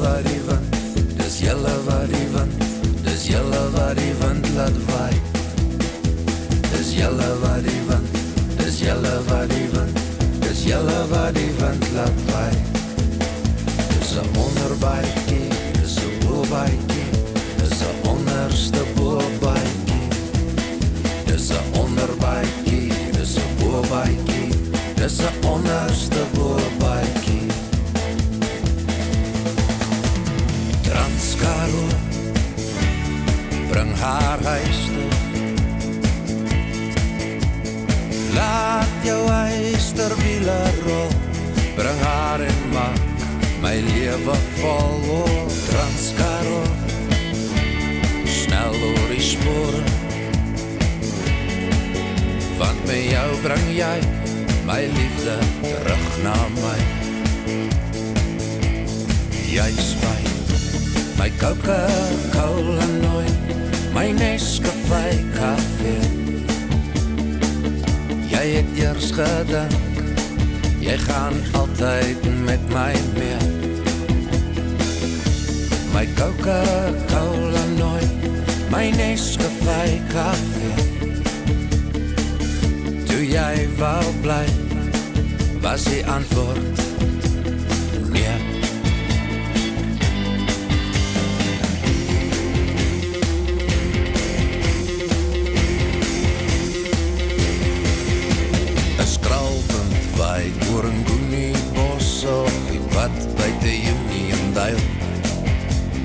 wat die wind, dis julle wat die wind, dis julle wat die wind laat waai. Dis julle wat die wind, dis julle wat die wind, dis julle wat die wind laat waai. Dis 'n onderbuikie, dis 'n bobuikie, dis 'n onderste bobuikie. Dis 'n onderbuikie, dis 'n bobuikie, dis 'n onderste bobuikie. Transkaroo, bring haar huis toe. Laat jou huisterwiele rol, bring haar en maak my lewe vol. Oh, Transkaroo, snel oor die spore, want met jou bring jy my liefde terug na my. Jy spuit my Coca-Cola nooit, my Nescafé koffie. Jy het eers gedink, jy gaan altyd met my mee. My Coca-Cola nooit, my Nescafé koffie. Toe jy wou bly, was die antwoord nee. Oor een goenie bos op die pad buite Uniondale.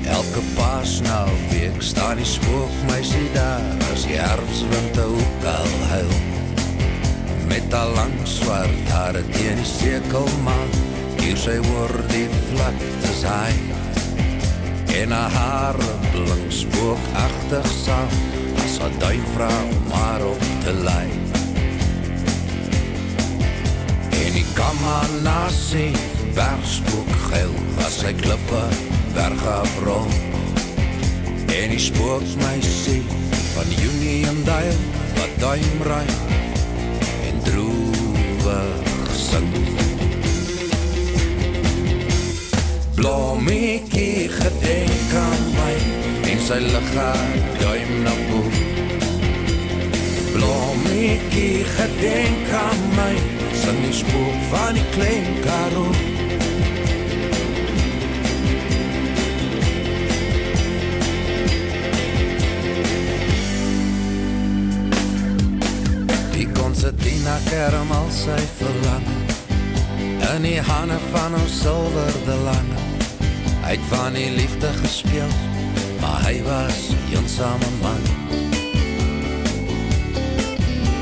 Elke paas na week staan die spookmeisie daar, as die herfswind ook al huil. Met al lang swart hare teen die sekelmaan, hier sy oor die vlaktes haai. En haar hare blink spookachtig saam, as haar duim vra om haar op te lei. En die kamanasie, bergspook geil, as sy klippe berg afrol. En die spookmeisie van Uniondale, wat duimraai en droewig sing. Blommiekie gedenk aan my, en sy lig haar duim na bo. Blommiekie gedenk aan my, sing die spook van die klein Karoo. Die konsertina kerm al sy verlangen, in die hande van ons Silver de Lange. Hy het van die liefde gespeel, maar hy was 'n eensame man.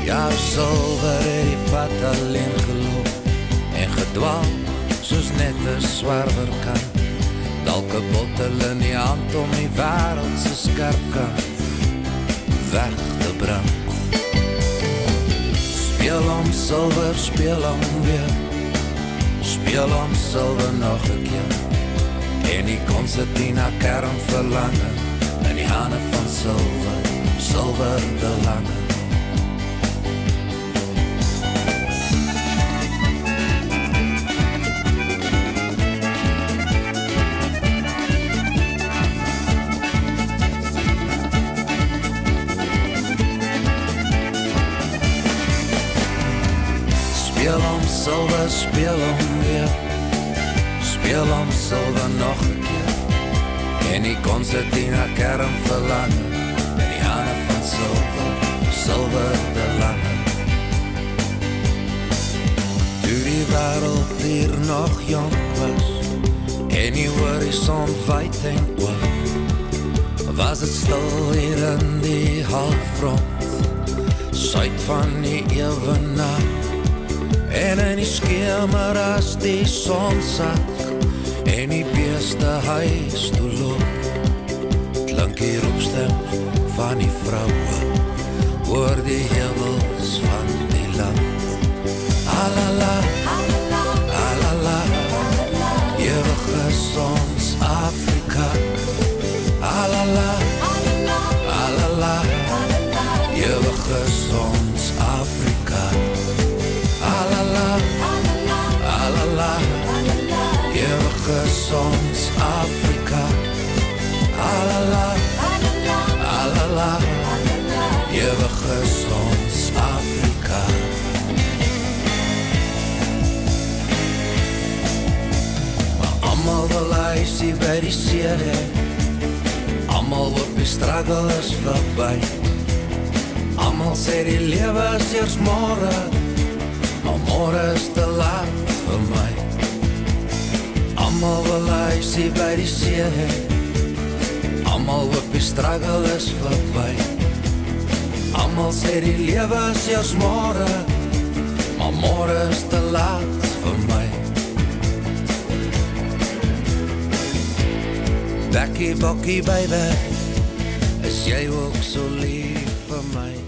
Ja, Silver het die pad alleen geloop en gedwaal, soos net 'n swerwer kan. Dalk 'n bottel in die hand om die wêreld se skerp kant weg te bring. Speel om Silver, speel om weer, speel om Silver nog 'n keer. En die konsertina kerm verlangen, in die hande van Silver, Silver de Lange. Speel om Silver, speel om weer, speel om Silver nog 'n keer. En die konsertina kerm verlangen, in die hande van Silver, Silver de Lange. Toe die wêreld hier nog jong was, en die horizon wyd en oop, was het stil hier in die halfrond, suid van die ewenaar. En in die skemer as die son sak, en die beeste huis toe loop, klink die roepstem van die vrouwe, oor die heuwels van die land. Alala, alala, ewige ons Afrika. Alala, alala, ewige ons Afrika. Alala, alala, ewige is ons Afrika. Alala, alala, ewig is ons Afrika. Maar almal wil huisie by die see hê. Almal op die struggle is verby. Almal sê die lewe is eers môre, maar môre is te laat vir my. Almal wil huisie by die see hê. Almal op die struggle is verby. Almal sê die lewe is eers môre, maar môre is te laat vir my. Bekkie, bokkie, baby, is jy ook so lief vir my?